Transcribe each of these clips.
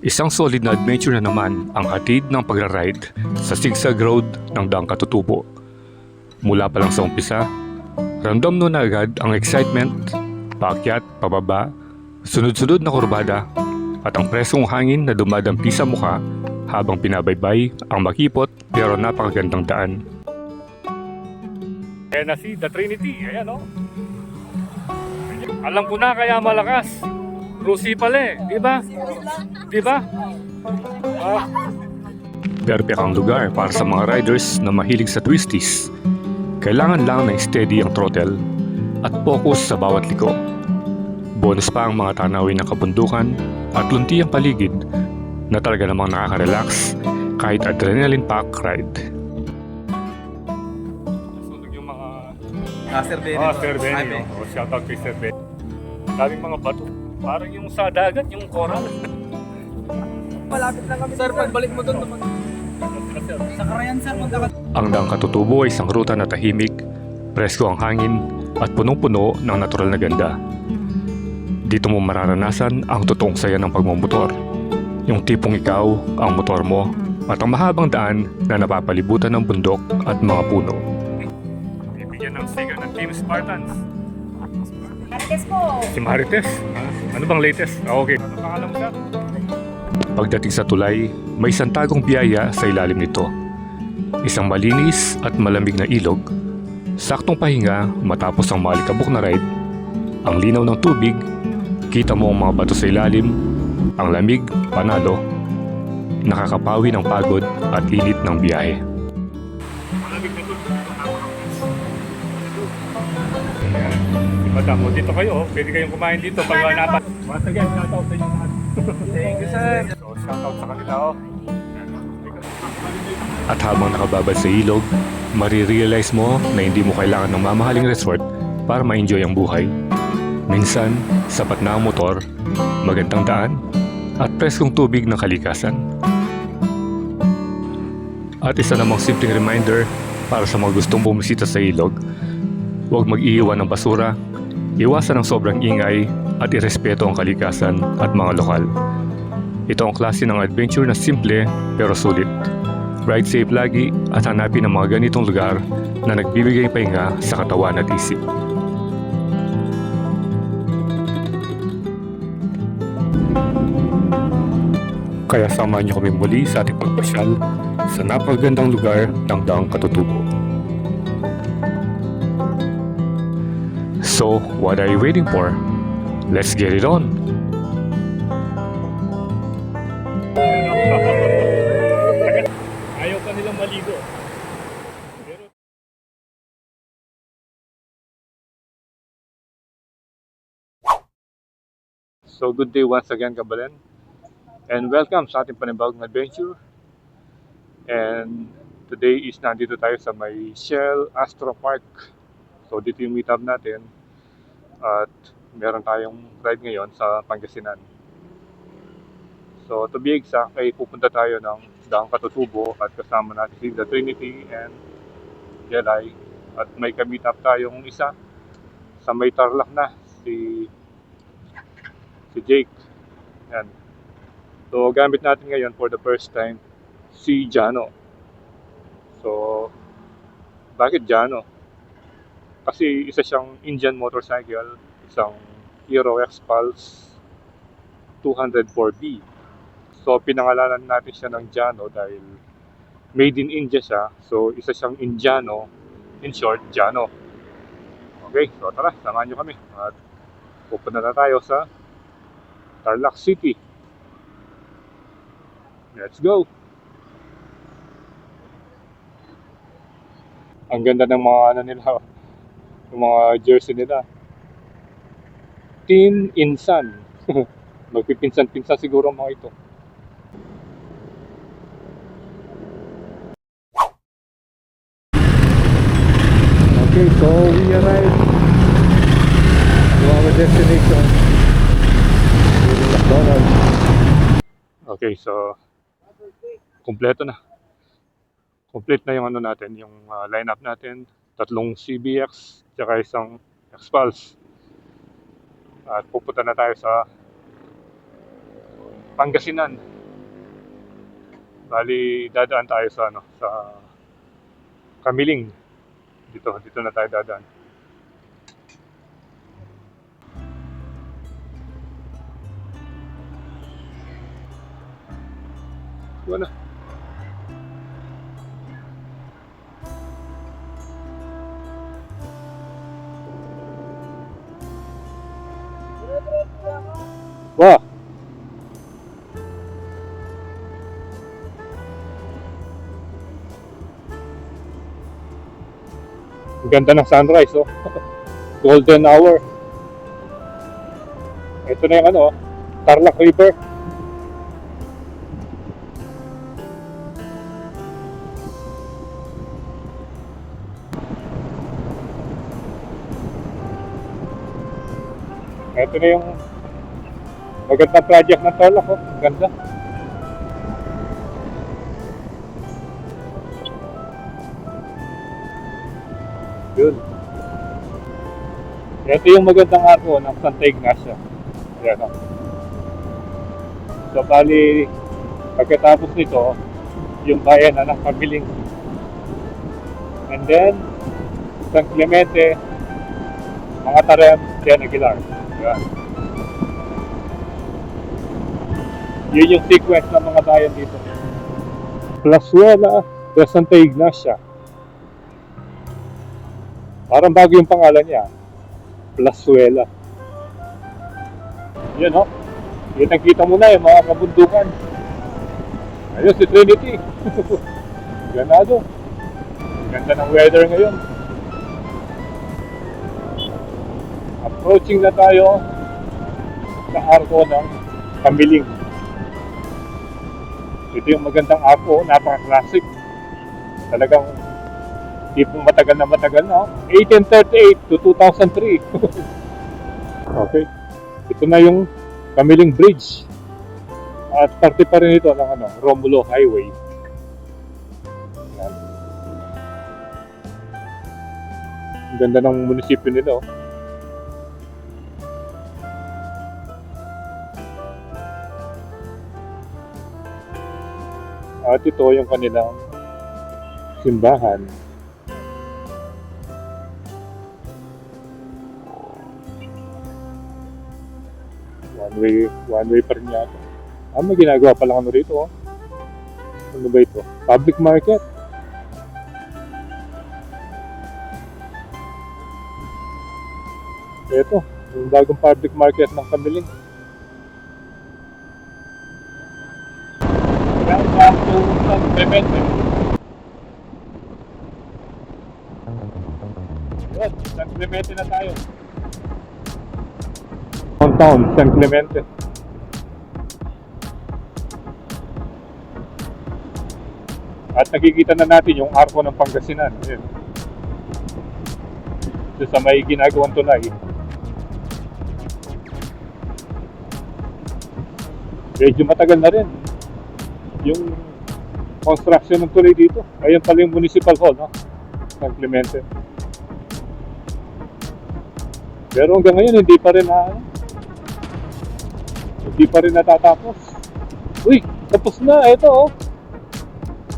Isang solid na adventure na naman ang hatid ng pagra-ride sa zigzag road ng Daang Katutubo. Mula pa lang sa umpisa, ramdam mo na agad ang excitement, paakyat, pababa, sunod-sunod na kurbada at ang presong hangin na dumadampi sa mukha habang pinabaybay ang makipot pero napakagandang daan. Kaya na si The Trinity, ayan o. Alam ko na kaya malakas. Rusi pala eh, di ba? Di ba? Perfect ang lugar para sa mga riders na mahilig sa twisties. Kailangan lang ng steady ang throttle at focus sa bawat liko. Bonus pa ang mga tanawin ng kabundukan at lunti ang paligid na talaga namang nakaka-relax kahit adrenaline pack ride. Nasunog yung mga... Sir Benny. Sir Benny. Shoutout kay Sir Benny. Daming mga bato. Parang yung sa dagat, yung coral. Malapit lang kami. Sir, pagbalik mo doon naman. Sa Karayan, sir, Ang Daang Katutubo ay isang ruta na tahimik, presko ang hangin, at punong-puno ng natural na ganda. Dito mo mararanasan ang totoong saya ng pagmumotor. Yung tipong ikaw, ang motor mo, at ang mahabang daan na napapalibutan ng bundok at mga puno. Bibigyan ng siga ng Team Spartans. Marites po. Si Marites? Ano bang latest? Okay. Ano pangalan mo siya? Pagdating sa tulay, may isang tagong biyaya sa ilalim nito. Isang malinis at malamig na ilog, saktong pahinga matapos ang malikabok na ride, ang linaw ng tubig, kita mo ang mga bato sa ilalim, ang lamig, panalo, nakakapawi ng pagod at init ng biyahe. Malamig na tubig. Madam, dito kayo, pwede kayong kumain dito pag wanapan. Once again, shoutout sa inyo lahat. Thank you, sir. So, shoutout sa kanila, At habang nakababad sa ilog, marirealize mo na hindi mo kailangan ng mamahaling resort para ma-enjoy ang buhay. Minsan, sapat na ang motor, magandang daan, at preskong tubig ng kalikasan. At isa namang simpleng reminder para sa mga gustong bumisita sa ilog, huwag mag-iiwan ng basura, iwasan ang sobrang ingay at irespeto ang kalikasan at mga lokal. Ito ang klase ng adventure na simple pero sulit. Ride safe lagi at hanapin ang mga ganitong lugar na nagbibigay pahinga sa katawan at isip. Kaya samahan niyo kami muli sa ating pagpasyal sa napakagandang lugar ng Daang Katutubo. So, what are you waiting for? Let's get it on! Ayaw pa nilang maligo. So, good day once again, Kabalen. And welcome sa ating panibagong adventure. And today is nandito tayo sa may Shell Astro Park. So, dito yung meetup natin. At meron tayong ride ngayon sa Pangasinan. So to be exact, ay pupunta tayo ng Daang Katutubo at kasama natin si The Trinity and Jelay. At may ka-meet up tayong isa sa may Tarlac na, si Jake. Yan. So gamit natin ngayon for the first time si Jano. So bakit Jano? Kasi isa siyang Indian motorcycle, isang Hero X-Pulse 204B. So pinangalanan natin siya ng Jano dahil made in India siya. So isa siyang Indiano, in short, Jano. Okay, so tara, samahan nyo kami. At pupunta na tayo sa Tarlac City. Let's go! Ang ganda ng mga ano nila, yung mga jersey nila. Team Insan. Magpipinsan-pinsan siguro mga ito. Okay, so we arrived to our destination. McDonald's. Okay, so kompleto na. Complete na yung ano natin, yung lineup natin. 3 CBX, tsaka isang X-Pulse. At pupunta na tayo sa Pangasinan. Bali, dadaan tayo sa sa Kamiling. Dito na tayo dadaan. Wala. Wah. Ang ganda ng sunrise, oh. Golden hour. Ito na yung Tarlac River. Ito na yung magandang project ng Tarlac, oh. Ang ganda. Yun. Ito yung magandang arko ng Santa Ignacia. Ayan, oh. So, bali, pagkatapos nito, yung bayan na ng Kamiling. And then, San Clemente, mga Tarem, Dian Aguilar. Ayan. Yun yung sequence ng mga bayan dito. Plazuela de Santa Ignacia. Parang bago yung pangalan niya. Plazuela. Yan, oh. Yan, nakita mo na yung mga kabundukan. Ayun, si Trinity. Ganado. Ganda ng weather ngayon. Approaching na tayo sa arko ng Kamiling. Ito yung magandang arko, napaka-classic. Talagang tipong matagal na, 1838 to 2003. Okay. Ito na yung Kamiling Bridge. At parte pa rin ito ng Romulo Highway. Yan. Ang ganda ng munisipyo nito. At ito yung kanilang simbahan. One way pa rin yata. May ginagawa palang rito, oh. Ano ba ito? Public market. Ito, yung bagong public market ng Kamiling. Welcome to San Clemente. Yun, San Clemente na tayo. Downtown, San Clemente. At nakikita na natin yung arko ng Pangasinan. Ayan. Ito sa may ginagawang tulay. Medyo matagal na rin yung construction ng tulay dito. Ayun pala yung Municipal Hall, no? San Clemente. Pero hanggang ngayon hindi pa rin natatapos. Uy, tapos na. Ito, oh.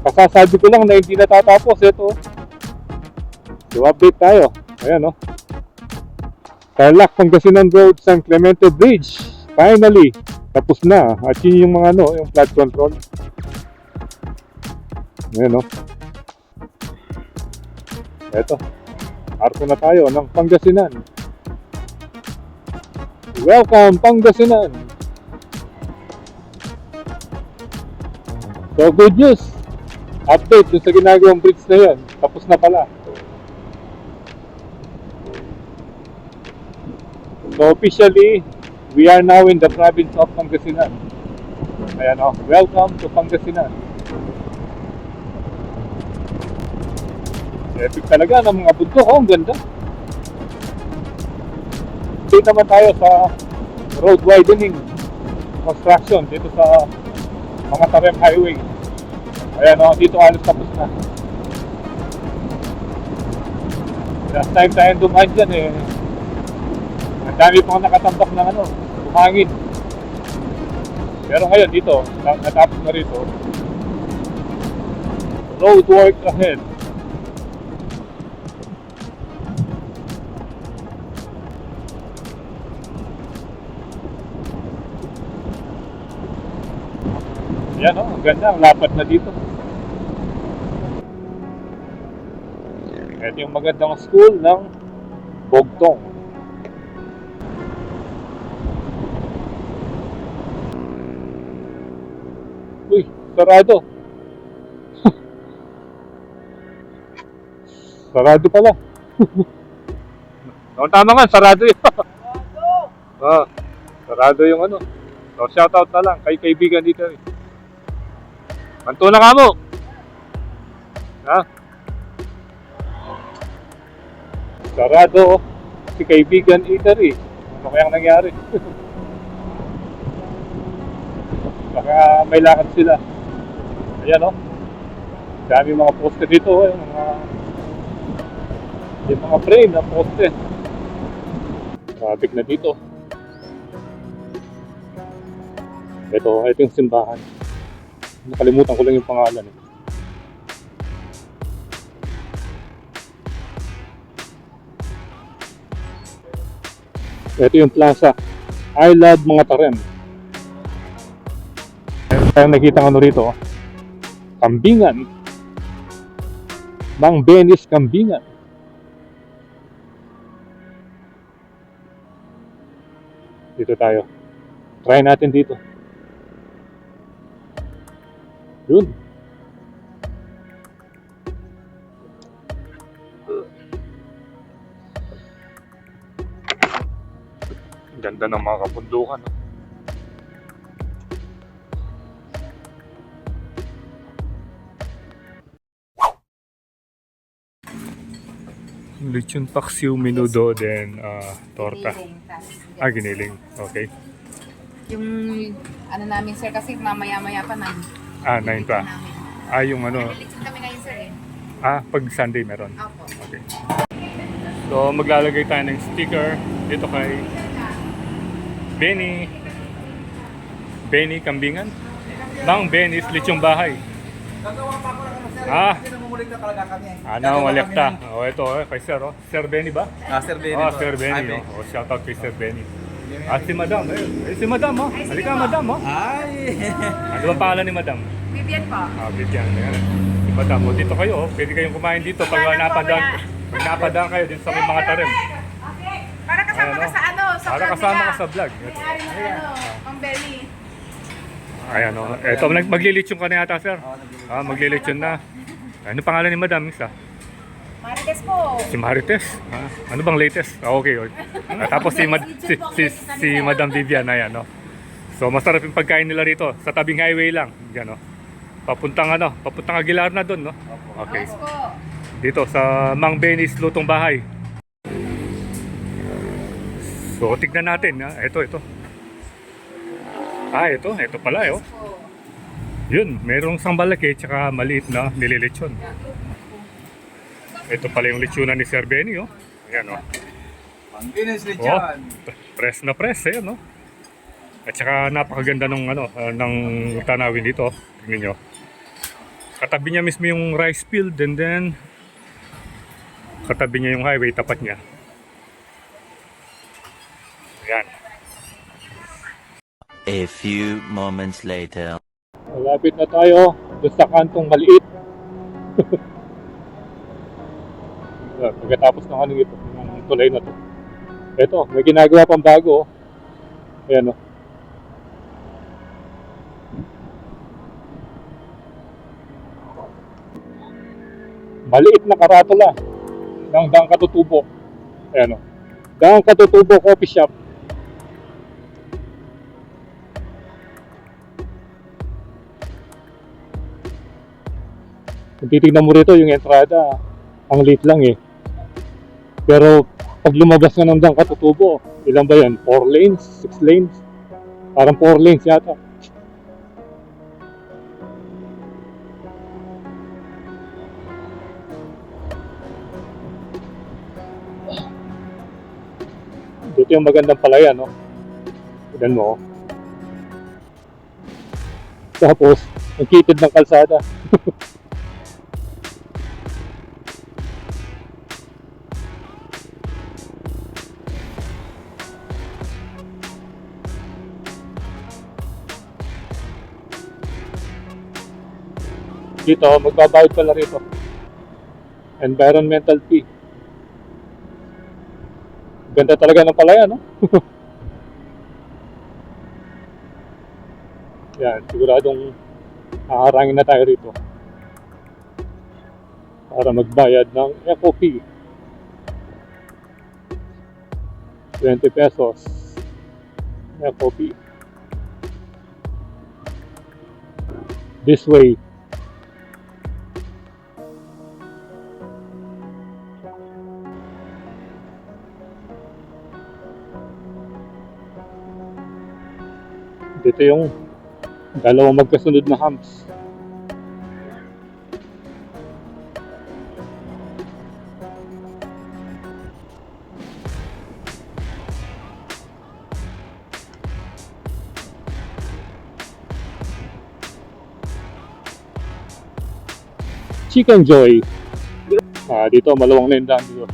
Kasasabi ko lang na hindi natatapos. Ito, oh. So, update tayo. Ayan, oh. Tarlac Pangasinan Road, San Clemente Bridge. Finally, tapos na. At yun yung mga yung flood control. Ayan, oh. Ito. Arko na tayo ng Pangasinan. Welcome, Pangasinan! So, good news! Update dun sa ginagawang bridge na yun. Tapos na pala. So, officially, we are now in the province of Pangasinan. Ayan, oh. Welcome to Pangasinan. Epic talaga ng mga bundok. Oh, ang ganda. Dito naman tayo sa road widening construction dito sa mga Tarem Highway. Ayan, oh, dito halos tapos na. Last time tayong dumaan dyan ang dami pang nakatambak ng buhangin. Pero ngayon dito, natapos na rito. Road work ahead. Yan o, ang ganda, ang lapad na dito. Ito yung magandang school ng Bogtong. Uy, sarado. Sarado pala. No, tama nga, sarado yun. Ah, sarado yung ano. So, shoutout na lang kay kaibigan dito. Manto na ka mo. Ha? Sarado si kaibigan eatery. Ano kayang nangyari? Baka may lakad sila. Ayan o. Dami mga poste dito. Yung mga frame na poste. Traffic na dito. Ito yung simbahan. Nakalimutan ko lang yung pangalan eh. Ito yung plaza. I love mga Tarem. Meron tayong nakita ano rito. Kambingan. Mang Benis Kambingan. Dito tayo. Try natin dito. Yun. Ganda ng mga kabundukan. Lechon paksiw, menudo, then torta. Giniling. Okay. Yung ano namin sir kasi mamaya-maya pa namin. 9 pa. Yung ano. Nalilitsin kami ngayon sir eh. Pag Sunday meron. Opo. Okay. So maglalagay tayo ng sticker dito kay Benny Kambingan. Mang Benis Lechong Bahay. Gagawa pa ako ng ano sir. Ah. Kasi namumulit na talaga kami. Walekta. Ito kay Sir. Sir Benny ba? Sir Benny. Sir Benny. Shoutout kay Sir Benny. Si Madam. Si Madam Halika Madam Ay! Ano ba pangalan ni Madam? Vivian po. Vivian. Ayan. Si Madam. Dito kayo. Pwede kayong kumain dito pag napadaan kayo dito sa may mga Tarem. Okay. Para kasama ka sa ano, sa Para vlog kasama nila. ka sa vlog. May-ari ng ano, pang belly. Ayan o. Ito, maglilitsyon ka na yata, sir. Maglilitsyon na. Ano pangalan ni Madam? Isa? Marites po. Si Marites. Ano bang latest? Okay. Tapos si Madam Vivian. Ayan o. So, masarap yung pagkain nila rito. Sa tabing highway lang. Yan o. Papuntang Aguilar na doon, no? Okay. Yes po. Dito sa Mang Benis Lutong Bahay. So, tignan natin. Ito. Ito pala, oh. Yun, mayroong isang malaki tsaka maliit na nililitsyon. Ito pala yung litsunan ni Sir Benny, oh. Ayan, oh. Pangginis lechon. Press na press, ayan, oh. At saka napakaganda ng tanawin dito. Tingnan nyo. Katabi niya mismo yung rice field, and then katabi niya yung highway, tapat niya. Ayan. A few moments later. Malapit na tayo doon sa kantong maliit. Pagkatapos ng ng tulay na to. Ito, may ginagawa pang bago. Ayan o. Maliit na karatula ng Dang Katutubo. Ayan o. Dang Katutubo Coffee Shop. Kung titignan mo rito yung entrada, ang liit lang eh. Pero pag lumabas ka ng Dang Katutubo, ilan ba yan? 4 lanes? 6 lanes? Parang 4 lanes yata. Dito yung magandang palayan, no? Tignan mo. Tapos, ang kitid ng kalsada. Dito, magbabayad pala rito. Environmental fee. Ganda talaga ng palaya, no? Yan, siguradong haharangin na tayo rito para magbayad ng eco fee. 20 pesos. Eco fee. This way. Dito yung dalawang magkasunod na humps. Chicken Joy. Dito maluwang na yung daan dito.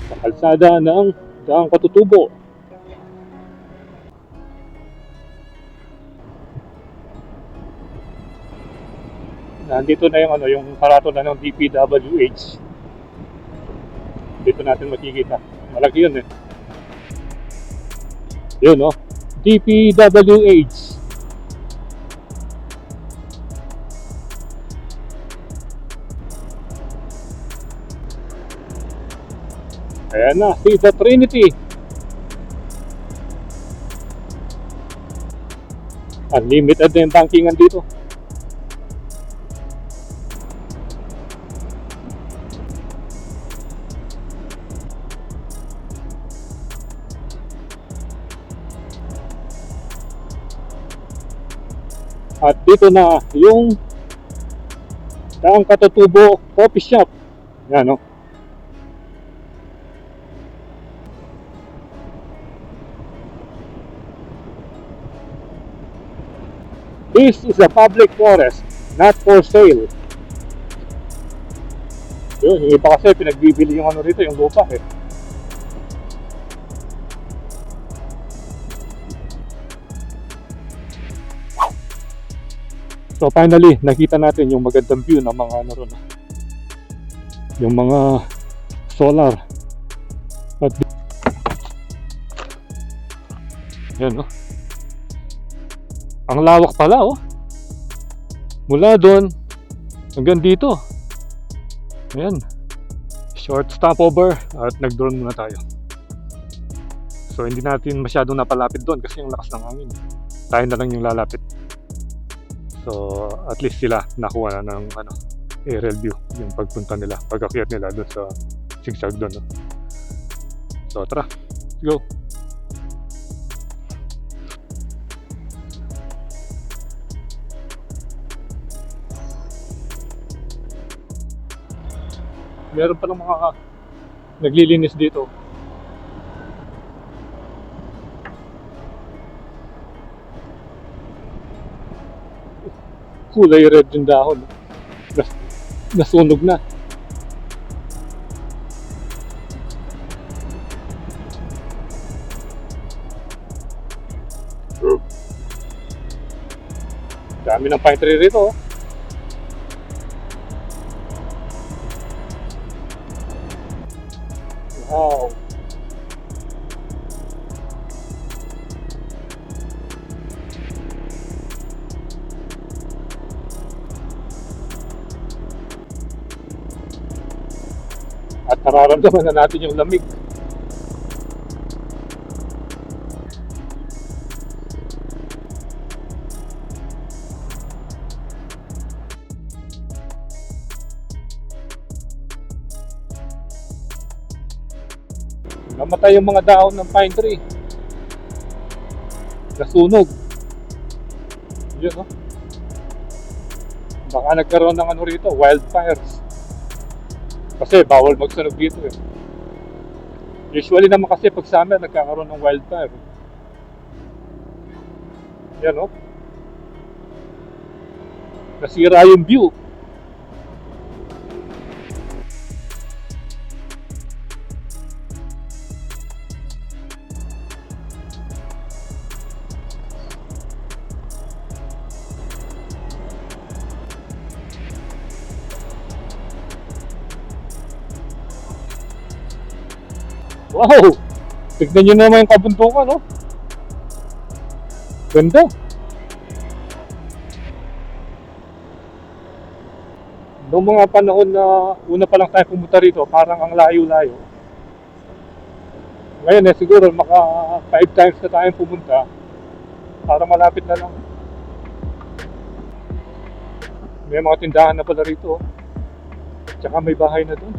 Sa kalsada ng Daang Katutubo. Nandito na yung yung karatula ng DPWH. Dito natin makikita. Malaki yun eh. Yun no. DPWH. Ayan na, see the Trinity. Unlimited na yung bankingan dito. At dito na yung Daang Katutubo Coffee Shop. Yan no. This is a public forest, not for sale. Yun, yung iba kasi pinagbibili yung rito, yung lupa eh. So finally, nakita natin yung magandang view ng mga ron. Yung mga solar. At yan no. Ang lawak pala oh. Mula doon hanggang dito. Ayan. Short stopover at nag-drone muna tayo. So hindi natin masyadong napalapit doon kasi yung lakas ng hangin. Tayo na lang yung lalapit. So at least sila nakuha na ng aerial view yung pagpunta nila, pag-akyat nila doon sa sigsag doon. No? So tara, let's go. Meron pa ng mga naglilinis dito. Kulay red yung dahon. Nasunog na. Dami ng pine tree rito. Oh. Wow. At nararamdaman na natin yung lamig. Namatay yung mga dahon ng pine tree. Nasunog. Yun no. Baka nagkaroon ng rito, wildfires. Kasi bawal magsunog dito eh. Usually naman kasi pag summer nagkakaroon ng wildfire. Yan no. Nasira yung view. Wow! Tignan nyo naman yung kabundukan, no? Ganda. Noong mga panahon na una pa lang tayo pumunta rito, parang ang layo-layo. Ngayon siguro maka 5 times na tayong pumunta, para malapit na lang. May mga tindahan na pala rito. Tsaka may bahay na doon.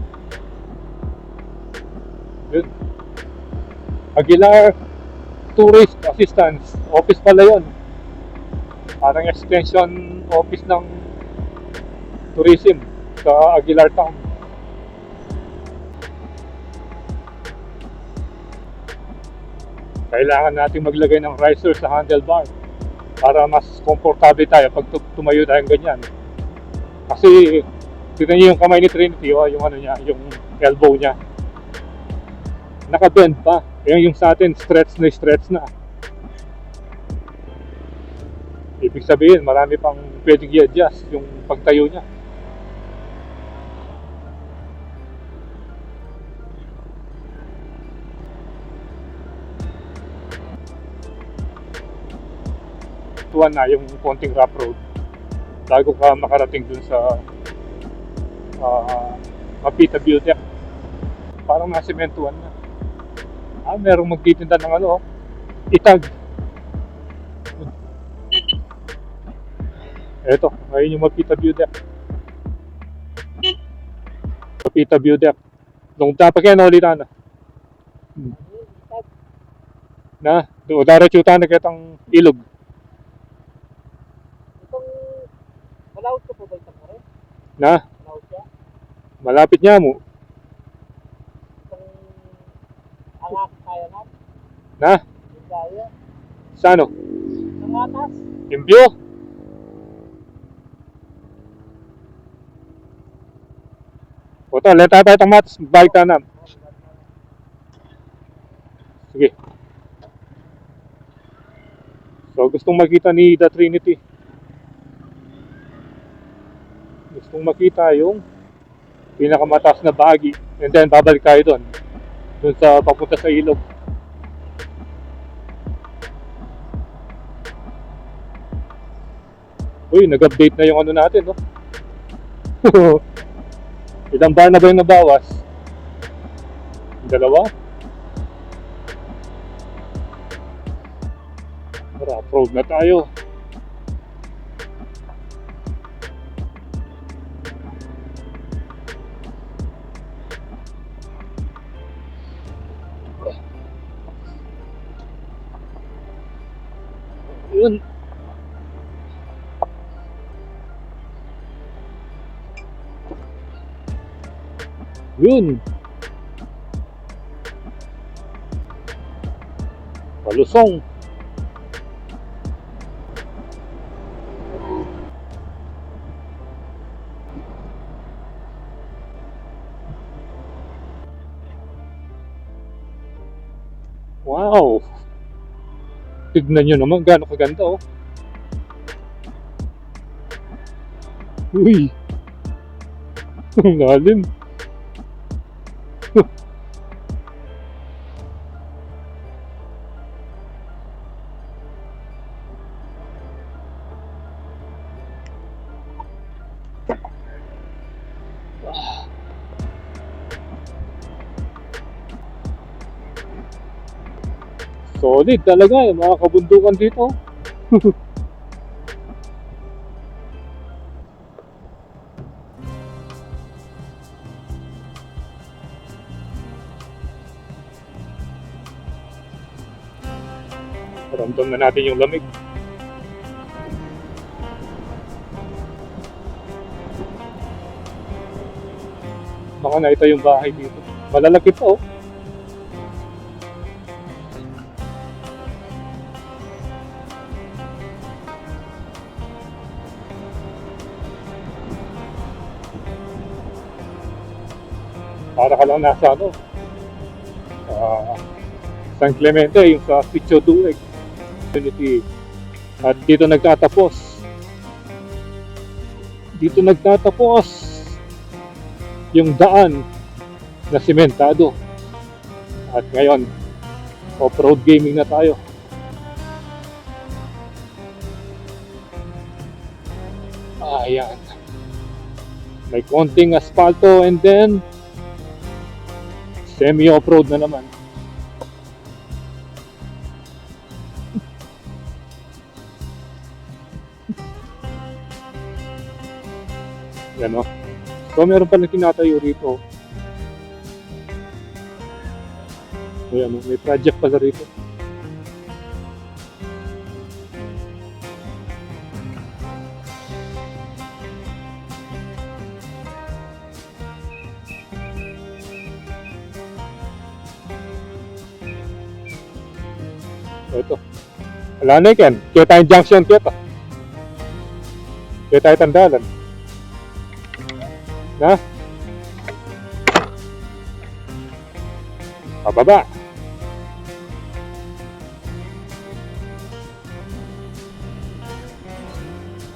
Yun. Aguilar Tourist Assistance Office pala yun. Parang extension office ng tourism sa Aguilar Town. Kailangan natin maglagay ng riser sa handlebar para mas komportable tayo pag tumayo tayong ganyan. Kasi tignan niyo yung kamay ni Trinity, yung ano niya, yung elbow niya. Naka-bend pa. Yung sa atin, stretch na. Ibig sabihin, marami pang pwedeng i-adjust yung pagtayo niya. Tuwan na yung konting rough road bago ka makarating dun sa Mapita View Deck. Parang nasimentuhan na. Merong magtitinda ng ano, itag. Eto, ngayon yung Mapita View Deck. Mapita View Deck. Nung dapat kaya naulitan na. Na, doon diretso tayo na kitang ilog. Itong malawot ko po ba itong kore? Na, Malawot siya? malapit niya mo. Itong angak kaya na? Na, Yung kaya? sa ano? Ang atas? Yung view? Puto, lang tayo pa itong mats. Balik tayo na. Sige. So, gustong makita ni The Trinity. Gustong makita yung pinakamataas na bahagi. And then, babalik tayo doon. Doon sa papunta sa ilog. Uy, nag-update na yung ano natin, no? Ilang bar na ba yung nabawas? Dalawa? Rough road na tayo. Yun. Yun. Palusong. Wow. Tignan nyo naman gaano kaganda, oh. Uy. Ang lalim. Solid talaga yung mga kabundukan dito. Ramdam na natin yung lamig. Baka nakita yung bahay dito. Malalaki pa, oh. Para ka lang nasa ano, San Clemente, yung sa Sitio Dueg Community. At dito nagtatapos yung daan na simentado. At ngayon, off-road gaming na tayo. Ayan. May konting asfalto and then semi-off-road na naman. Yan o. So meron pa lang tinatayo rito. Ayan o, may project pala rito. So ito. Wala na Ken. Kaya tayong junction kaya to. Kaya tayo tandalan. Na? Pababa.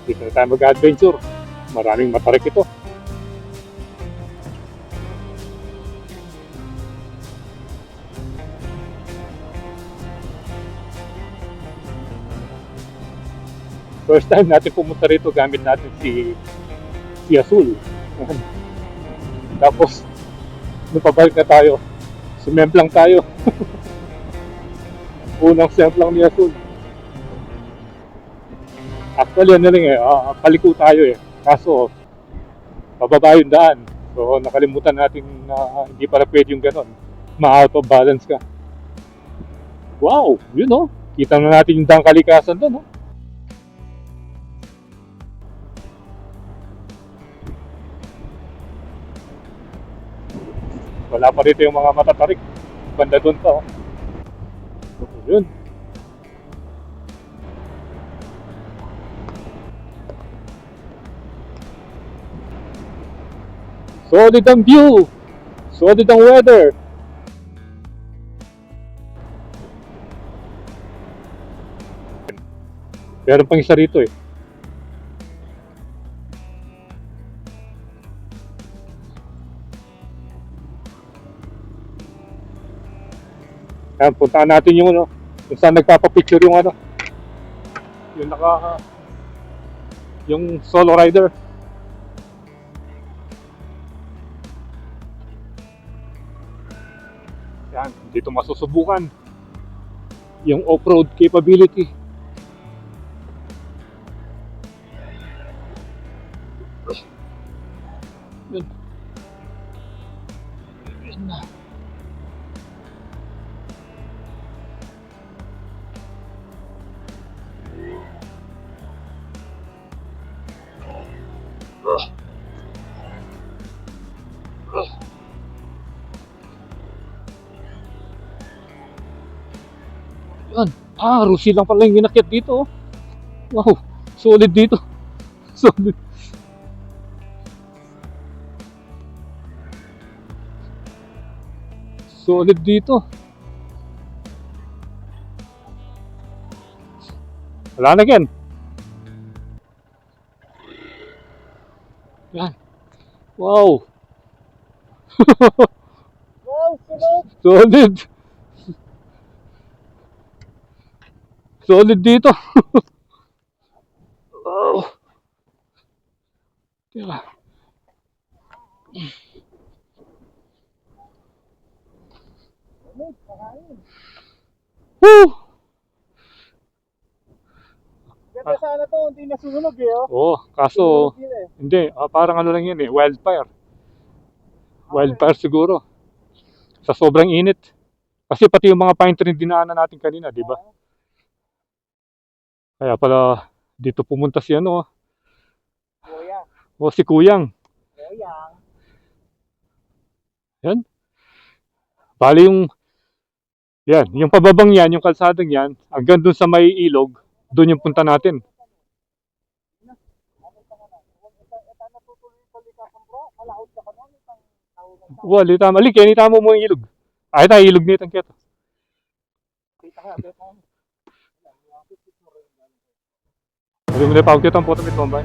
Dito na tayo mag-adventure. Maraming matarik ito. First time natin pumunta rito gamit natin si Azul. Tapos nung pabalik na tayo, sumemplang tayo. Unang semplang ni Azul. Actually ano lang paliko tayo kaso pababa yung daan. So nakalimutan natin na hindi pala pwede yung ganon. Ma-out of balance ka. Wow, yun o. Kita na natin yung daang kalikasan doon. Wala pa rito yung mga matatarik. Banda doon pa. Yun. Solid ang view. Solid ang weather. Meron pang isa rito Ayan, puntahan natin yung kung saan nagpapapicture yung yung yung solo rider. Yan, dito masusubukan yung off-road capability. Yun. Yun na. Yan. Rusi lang pala yung inakyat dito. Wow, solid dito. Solid. Solid dito. Wala na Ken. Yan. Wow. Wow, sunod! Solid. Solid dito. Wow. Diba? Woo! Ganda sana to, hindi nasusunog Kaso Sunog yun hindi, parang ano lang yan wildfire. Wildfire siguro. Sa sobrang init. Kasi pati yung mga pine tree dinaanan natin kanina, di ba? Kaya pala dito pumunta si Kuya. si Kuyang. Kuyang. Yan. Bali yung pababang yan, yung kalsadang yan, hanggang dun sa may ilog, dun yung punta natin. Wala, tama. Alik, yan itama mo yung ilog. Ay, tayo ilog nito ang keto. Sabi mo na yung pagkita ang puto mit bombay.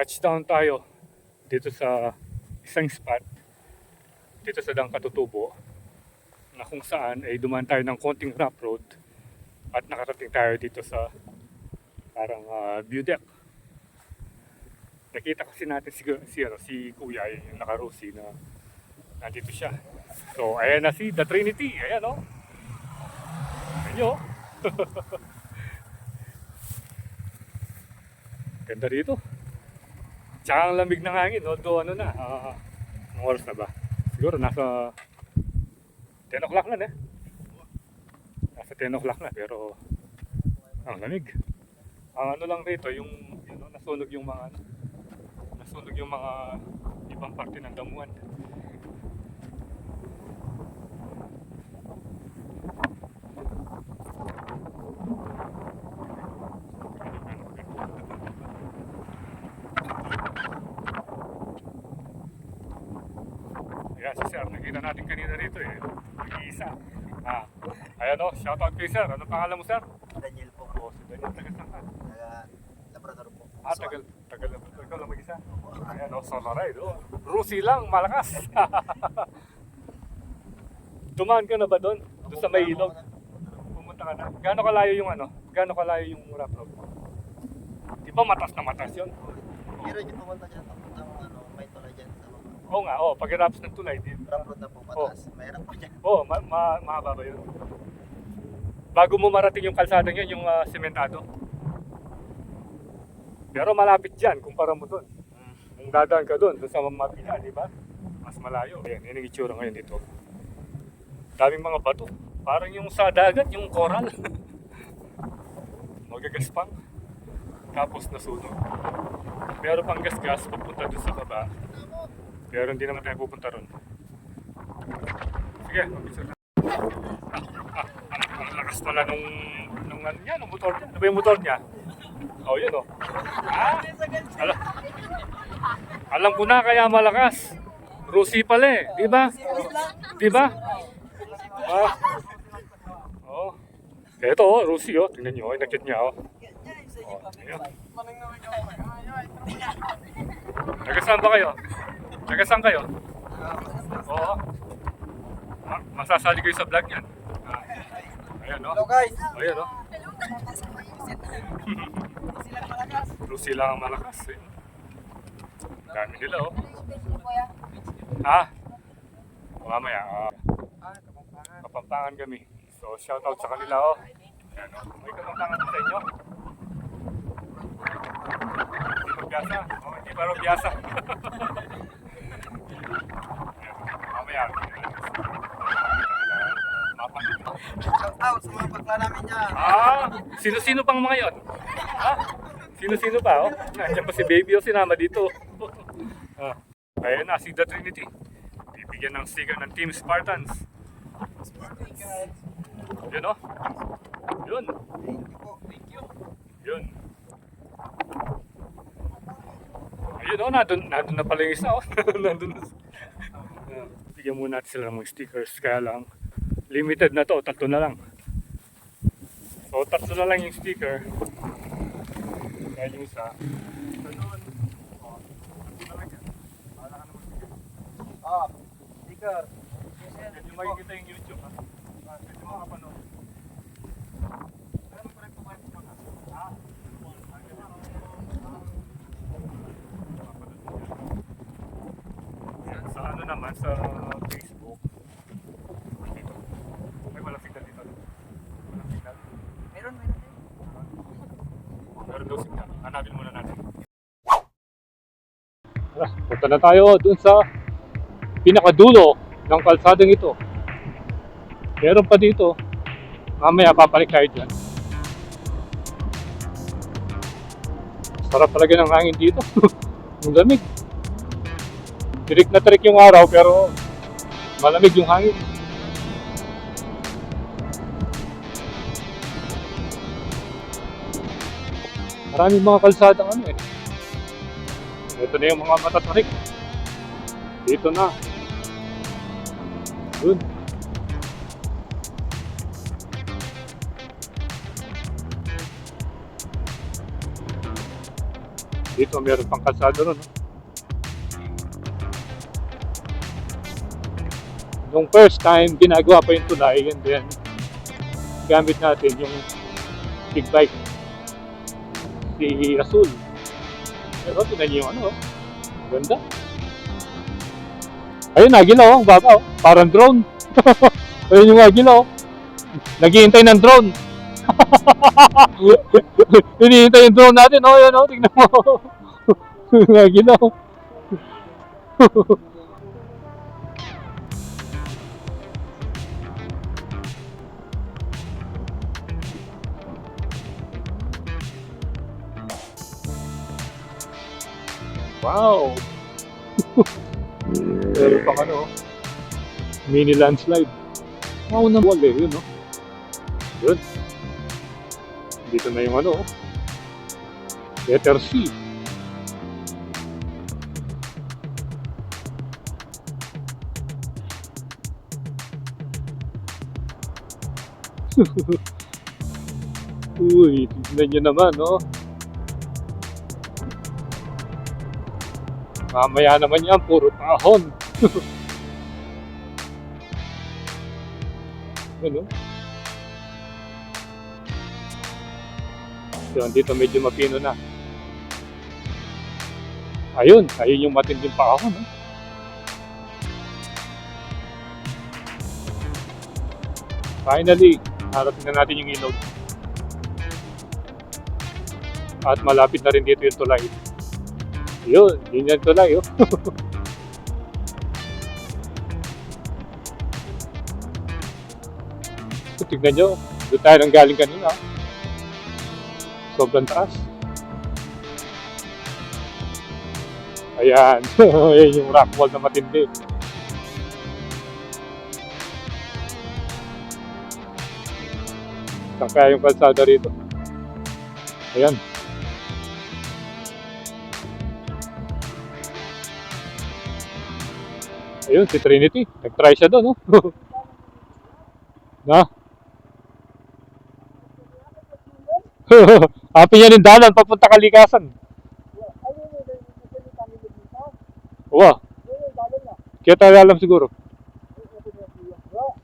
touchdown tayo dito sa isang spot dito sa Dang Katutubo na kung saan ay dumaan tayo ng konting rough road at nakarating tayo dito sa parang view deck. Nakita kasi natin si Kuya yung naka-Rosie na nandito siya. So ayan na si The Trinity, ayan o. Ayan nyo. Ganda dito. Tsaka ang lamig ng hangin, although ano na, anong oras na ba? Siguro nasa 10 o'clock na Nasa 10 o'clock na, pero ang lamig. Ang ano lang rito, yung nasunog yung mga ibang parte ng damuhan. Ayan si Sir, nakita natin kanina rito Nag-iisa. Ayan o, shoutout kay Sir. Ano pangalan mo, Sir? Daniel po. Si Daniel, taga saan ka? Labrador po. Tagal Labrador. Ikaw lang mag-isa? Ayan o, solo ride o. Rusi lang, malakas. Tumaan ka na ba doon? Doon sa may ilog? Pumunta ka na. Gaano kalayo yung rough road? Di ba matas na matas yun? Pero yung pumunta dyan, papuntang may tulay dyan sa baba. Oo nga, pag-irapos ng tulay. Rough road na po, patas. Mahirap pa dyan. Mahaba ba yun? Bago mo marating yung kalsadang yun, yung sementado. Pero malapit dyan, kumpara mo doon. Kung dadaan ka doon sa Mapila, di ba? Mas malayo. Ayan, yun ang itsura ngayon dito. Daming mga bato. Parang yung sa dagat, yung coral. Magagaspang. Tapos nasunog. Meron pang gas-gas papunta doon sa baba. Pero hindi naman tayo pupunta ron. Sige, mag-picture na. Ang lakas pala nung ano niya, nung motor niya. Ano ba yung motor niya? Yun Alam ko na kaya malakas. Rusi pala di ba? Di ba? Ito Rusi tingnan niyo, nakit niya Taga-saan ba kayo? Taga-saan kayo? Oo. Masasali kayo sa vlog yan. Ayan Hello guys! Ayan Rusi lang ang malakas Dami nila Mamaya Kapampangan kami. So shoutout sa kanila Ayan May Kapampangan sa inyo? Hindi ba biyasa? Hindi ba biyasa? Mamaya Shout out sa mga bakla namin dyan! Sino-sino pang mga yun? Sino-sino pa Nandiyan pa si Baby sinama dito. Ayan na, si The Trinity. Bibigyan ng sticker ng Team Spartans. Yun Yun. Thank you. Yun. Ayun nandun na pala yung isa nandun na. Bigyan muna natin sila ng mga stickers. Kaya lang, limited na to, 3 na lang. So 3 na lang yung sticker. Kaya yung isa. Sticker. Medyo makikita yung YouTube medyo makapanood. Sa ano naman, sa Facebook. Dito. Ay, walang signal dito. Walang signal. Meron. Meron daw signal. Hanapin muna natin. Punta na tayo dun sa pinakadulo ng kalsadang ito. Meron pa dito. Mamaya papalik tayo dyan. Sarap talaga ng hangin dito. Ang lamig. Tirik na tirik yung araw pero malamig yung hangin. Maraming mga kalsadang Ito na yung mga matatarik. Dito na. Yun. Dito meron pang kalsada ron. No? Nung first time, ginagawa pa yung tulay and then gamit natin yung big bike. Si Rasul. Pero tingnan niyo yung ano, oh. Ganda. Ayun, nagilaw, oh. Ang baba, oh. Parang drone. Ayun yung nagilaw, oh. Naghihintay ng drone. Hinihintay yung drone natin, oh. Yan, oh. Tingnan mo. Nagilaw. Wow! Meron pang ano, mini landslide. Wow na wall eh, yun no? Yun. Dito na yung ano, letter C. Uy, tignan nyo naman, no? Mamaya naman yan, puro tahon. Ano? Yun, dito medyo mapino na. Ayun yung matinding pakahon. No? Finally, harating na natin yung ilog. At malapit na rin dito yung tulay. Yun yung tulay, oh. So, tignan nyo, doon tayo nang galing kanina. Sobrang taas. Ayan, ayan yung rock wall na matindi. Saan kaya yung kalsada rito? Ayan. Ayun, si Trinity. Nag-try siya doon, no? Na? Happy niya ng dalan, papunta Kalikasan. Wow. Kaya tayo alam siguro.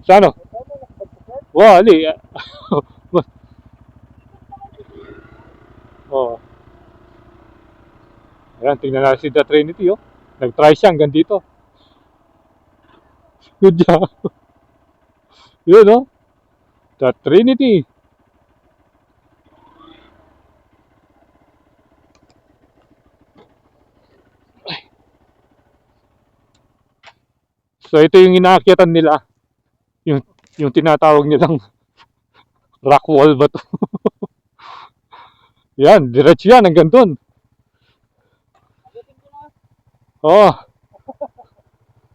Sa ano? Wow, ali. Oh. Ayan, tingnan natin si The Trinity, oh. Nag-try siya hanggang dito. Good job. Yun, no? The Trinity. So, ito yung inaakyatan nila. Yung tinatawag nilang rock wall ba to? Yan, diretso yan hanggang dun. Oh.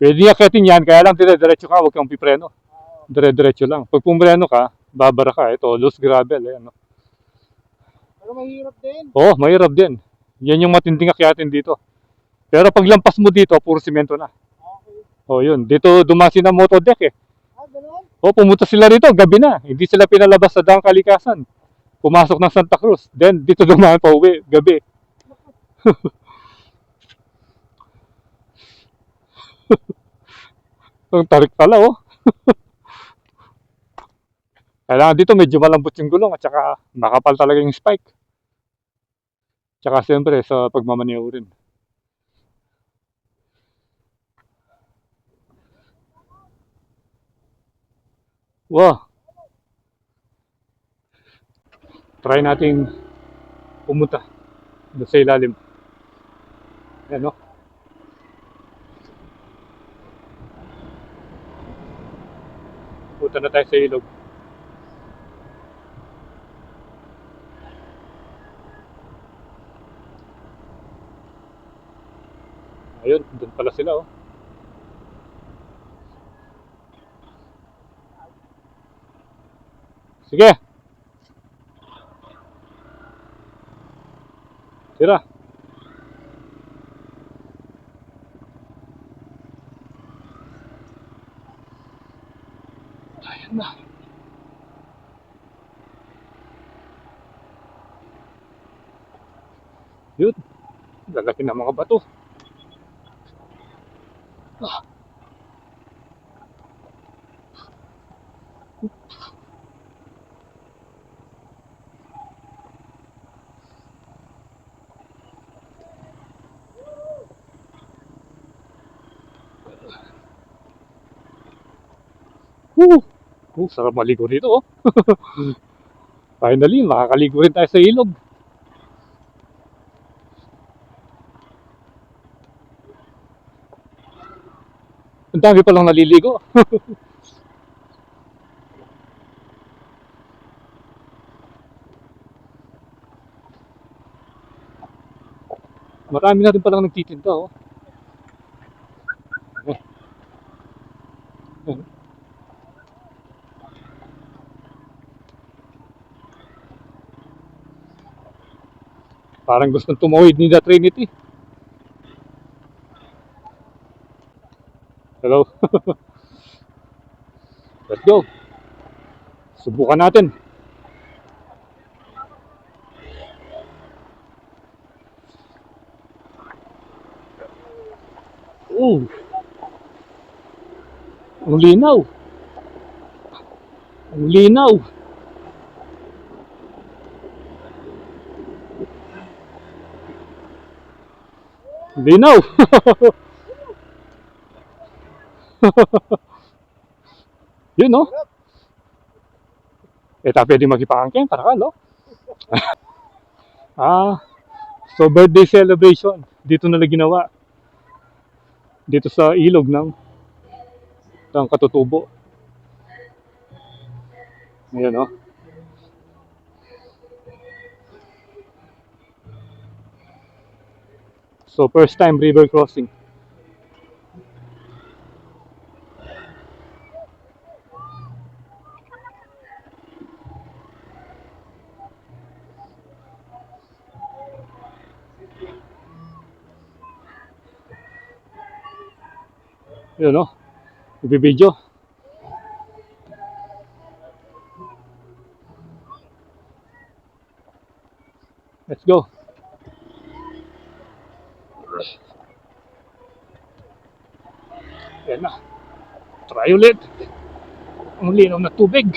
Pwede akyatin yan, kaya lang dire-diretso ka, huwag kang pipreno. Dire-diretso lang. Pag pumreno ka, babara ka. Ito, loose gravel. Ayan, no? Pero mahirap din. Oh, mahirap din. Yan yung matinding akyatin dito. Pero pag lampas mo dito, puro simento na. Okay. Oh, yun. Dito dumasi na motodeck eh. Ah, gano'n? Oh, pumunta sila rito, gabi na. Hindi sila pinalabas sa daang Kalikasan. Pumasok ng Santa Cruz. Then, dito dumaan pa uwi, gabi. Ang tarik pala, oh. Kailangan dito medyo malambot yung gulong at saka makapal talaga yung spike. Tsaka siyempre sa pagmamaneho rin. Wow. Try nating pumunta doon sa ilalim. Ayan, no? Punta na tayo sa ilog. Ayun, doon pala sila, oh. Sige. Tira. Ayan na. Yun. Lalaki ng mga bato. Sarap maligo rito, oh. Finally, makakaligo rin tayo sa ilog. Ang dami palang naliligo. Marami na rin palang nagtitinda, oh. Eh. Eh. Parang gustong tumawid ni The Trinity. Hello. Let's go. Subukan natin. Ang linaw. Ang linaw. Linaw. Yun, no? Pwede magipangangking, para no? So birthday celebration. Dito nila ginawa. Dito sa ilog ng Katutubo. Ayan, no? So first time river crossing. Yun, no? Nagbi-video. Let's go. Yan na. Try ulit. Ang linaw na tubig.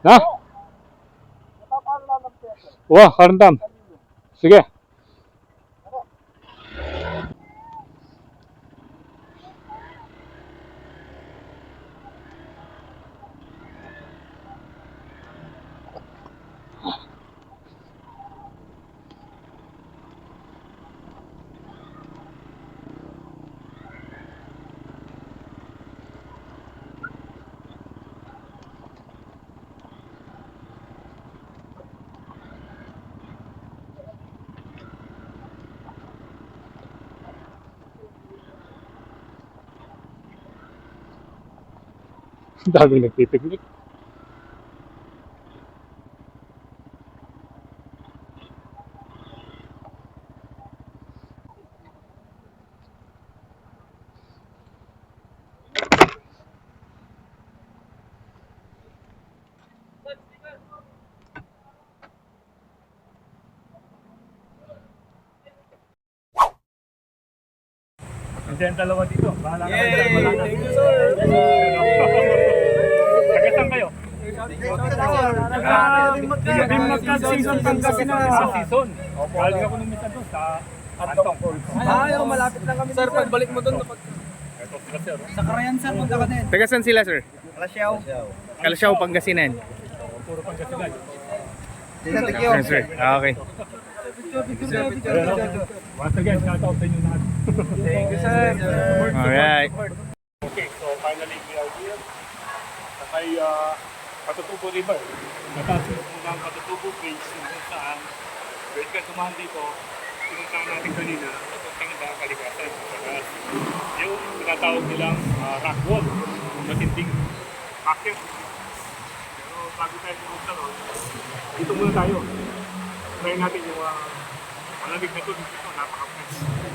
Ha? Wah, karendam. Sige. Daming nagpipiknik. Diyan dalawa dito. Bahala ka na. Thank you, sir. Taga-saan kayo? Bimagkag season Pangasinan. Sa season. Galing ako nung minsan doon sa Antong. Malapit lang kami. Sir, pagbalik mo doon. Ito sila, sir. Sa Carayan, sir, punta ka din. Taga saan sila, sir? Kalasyaw. Calasiao, Pangasinan. Puro Pangasinan. Thank you. Yes, sir. Okay. Once again, shout out sa inyo lahat. Thank you, sir. Alright. Okay, so finally we are here sa may Katutubo River. Nataas mo ng Katutubo Bridge kung saan pwede ka tumahan dito. Pinuntahan natin kanina, papuntang na kalikasan. Yung tinatawag nilang rock wall, matinding akit. Pero bago tayo pumunta ron, dito muna tayo. Try natin yung malamig na tubig dito, napaka-fresh.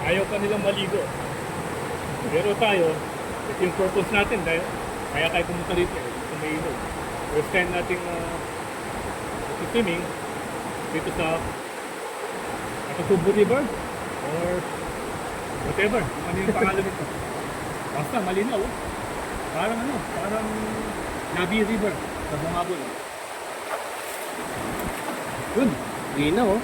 Ayaw pa nilang maligo. Pero tayo, ito yung purpose natin dahil kaya tayo pumunta dito kung may ilog. First time natin swimming dito sa Atatubo River or whatever. Ano yung pangalan nito? Basta malinaw. Parang Nabi River sa Bungabon. Yun, linaw oh.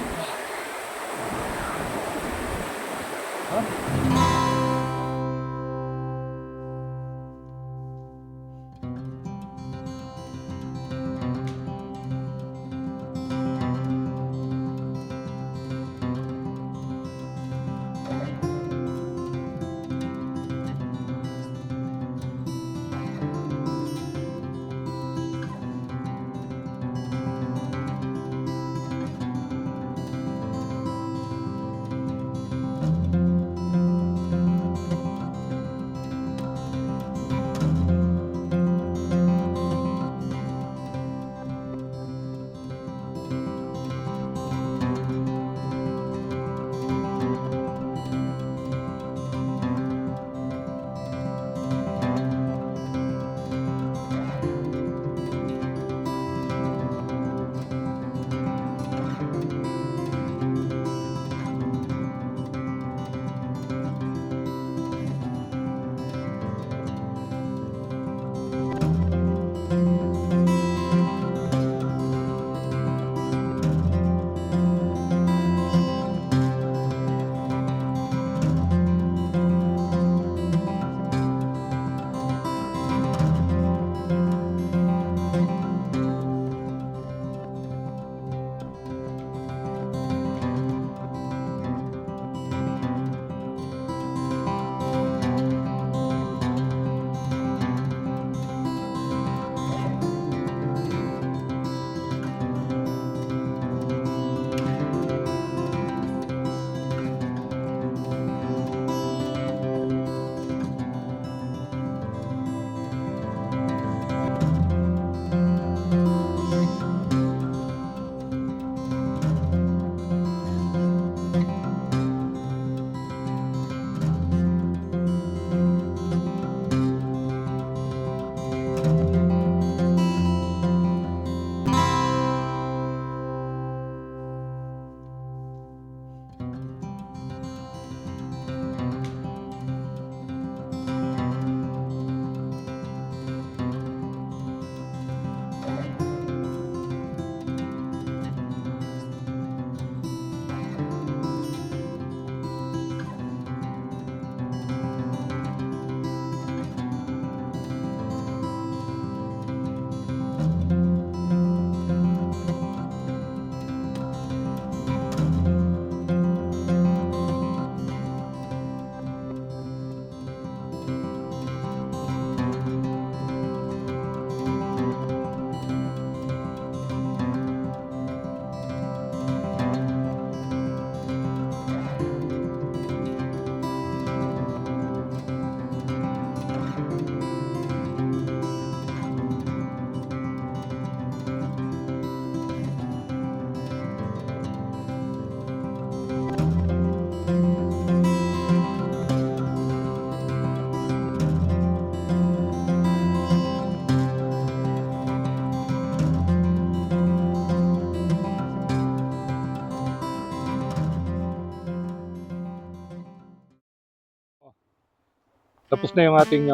Tapos na yung ating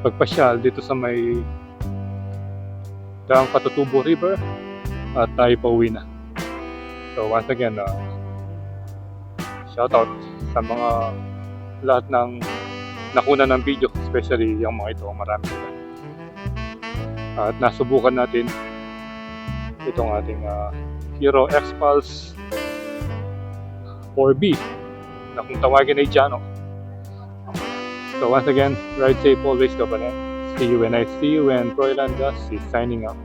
pagpasyal dito sa may Daang Patutubo River at tayo pauwi na. So once again, shout out sa mga lahat ng nakuna ng video, especially yung mga ito, marami sila. At nasubukan natin itong ating Hero X-Pulse 4B na kung tawagin ay Jano. So once again, ride safe always, Kabayan. See you when I see you, and Troy Landas is signing up.